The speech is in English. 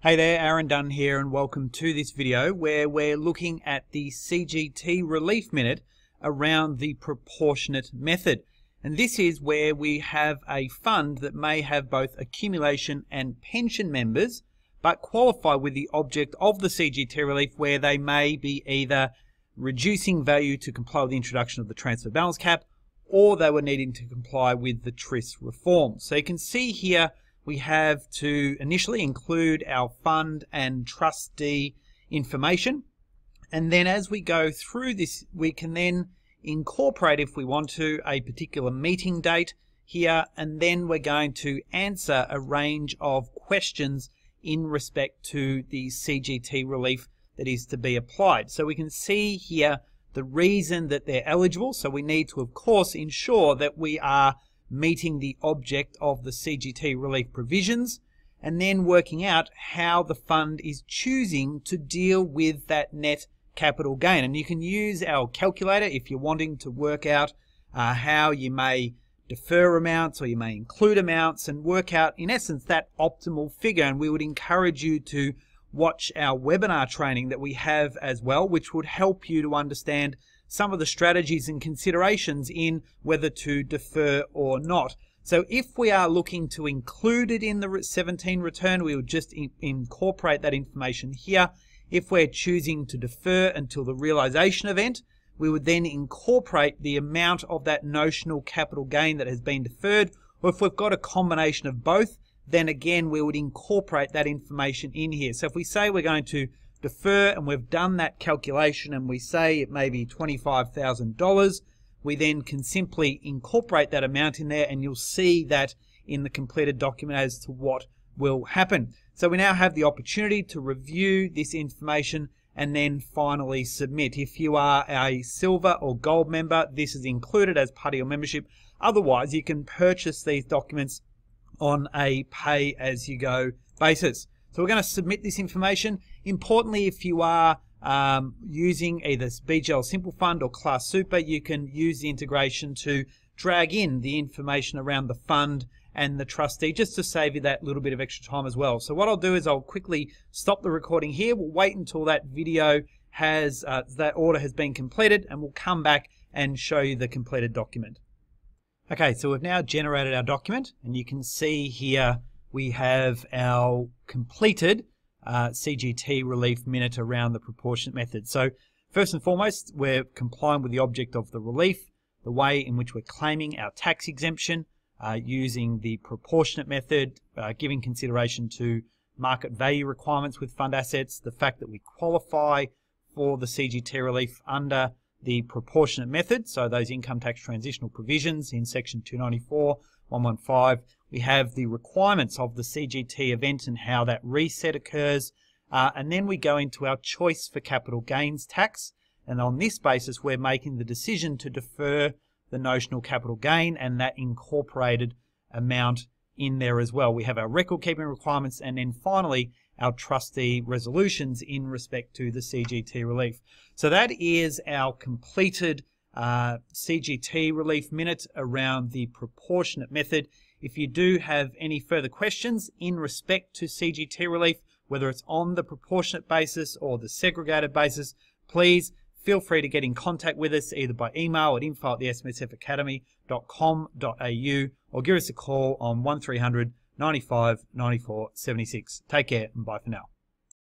Hey there, Aaron Dunn here, and welcome to this video where we're looking at the CGT relief minute around the proportionate method. And this is where we have a fund that may have both accumulation and pension members, but qualify with the object of the CGT relief where they may be either reducing value to comply with the introduction of the transfer balance cap, or they were needing to comply with the TRIS reform. So you can see here we have to initially include our fund and trustee information. And then as we go through this, we can then incorporate, if we want to, a particular meeting date here. And then we're going to answer a range of questions in respect to the CGT relief that is to be applied. So we can see here the reason that they're eligible. So we need to, of course, ensure that we are meeting the object of the CGT relief provisions, and then working out how the fund is choosing to deal with that net capital gain. And you can use our calculator if you're wanting to work out how you may defer amounts or you may include amounts and work out, in essence, that optimal figure. And we would encourage you to watch our webinar training that we have as well, which would help you to understand some of the strategies and considerations in whether to defer or not. So if we are looking to include it in the 17 return, we would just incorporate that information here. If we're choosing to defer until the realization event, we would then incorporate the amount of that notional capital gain that has been deferred. Or if we've got a combination of both, then again we would incorporate that information in here. So if we say we're going to defer and we've done that calculation and we say it may be $25,000, we then can simply incorporate that amount in there, and you'll see that in the completed document as to what will happen. So we now have the opportunity to review this information and then finally submit. If you are a silver or gold member, this is included as part of your membership. Otherwise, you can purchase these documents on a pay-as-you-go basis. So we're going to submit this information. Importantly, if you are using either BGL Simple Fund or Class Super, you can use the integration to drag in the information around the fund and the trustee, just to save you that little bit of extra time as well. So what I'll do is I'll quickly stop the recording here. We'll wait until that video has, that order has been completed, and we'll come back and show you the completed document. Okay, so we've now generated our document, and you can see here we have our completed CGT relief minute around the proportionate method. So first and foremost, we're complying with the object of the relief, the way in which we're claiming our tax exemption using the proportionate method, giving consideration to market value requirements with fund assets, the fact that we qualify for the CGT relief under the proportionate method, so those income tax transitional provisions in section 294.115. We have the requirements of the CGT event and how that reset occurs. And then we go into our choice for capital gains tax. And on this basis, we're making the decision to defer the notional capital gain and that incorporated amount in there as well. We have our record keeping requirements, and then finally our trustee resolutions in respect to the CGT relief. So that is our completed CGT relief minute around the proportionate method. If you do have any further questions in respect to CGT relief, whether it's on the proportionate basis or the segregated basis, please feel free to get in contact with us either by email at info@smsfacademy.com.au or give us a call on 1300 95 94 76. Take care and bye for now.